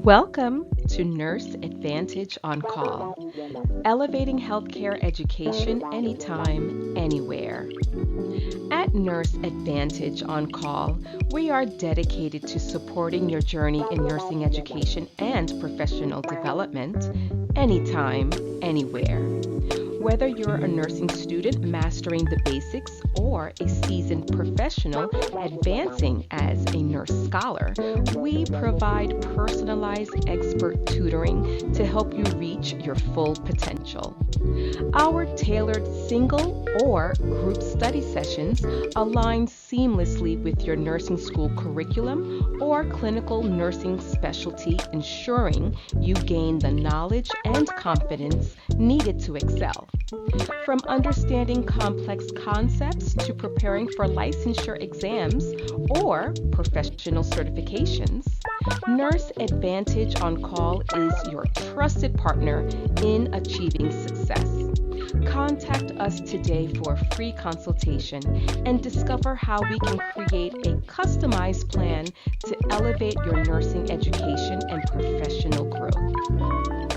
Welcome to Nurse EdVantage On-Call, elevating healthcare education anytime, anywhere. At Nurse EdVantage On-Call, we are dedicated to supporting your journey in nursing education and professional development anytime, anywhere. Whether you're a nursing student mastering the basics or a seasoned professional advancing as a nurse scholar, we provide personalized expert tutoring to help you reach your full potential. Our tailored single or group study sessions align seamlessly with your nursing school curriculum or clinical nursing specialty, ensuring you gain the knowledge and confidence needed to excel. From understanding complex concepts to preparing for licensure exams or professional certifications, Nurse EdVantage On-Call is your trusted partner in achieving success. Contact us today for a free consultation and discover how we can create a customized plan to elevate your nursing education and professional growth.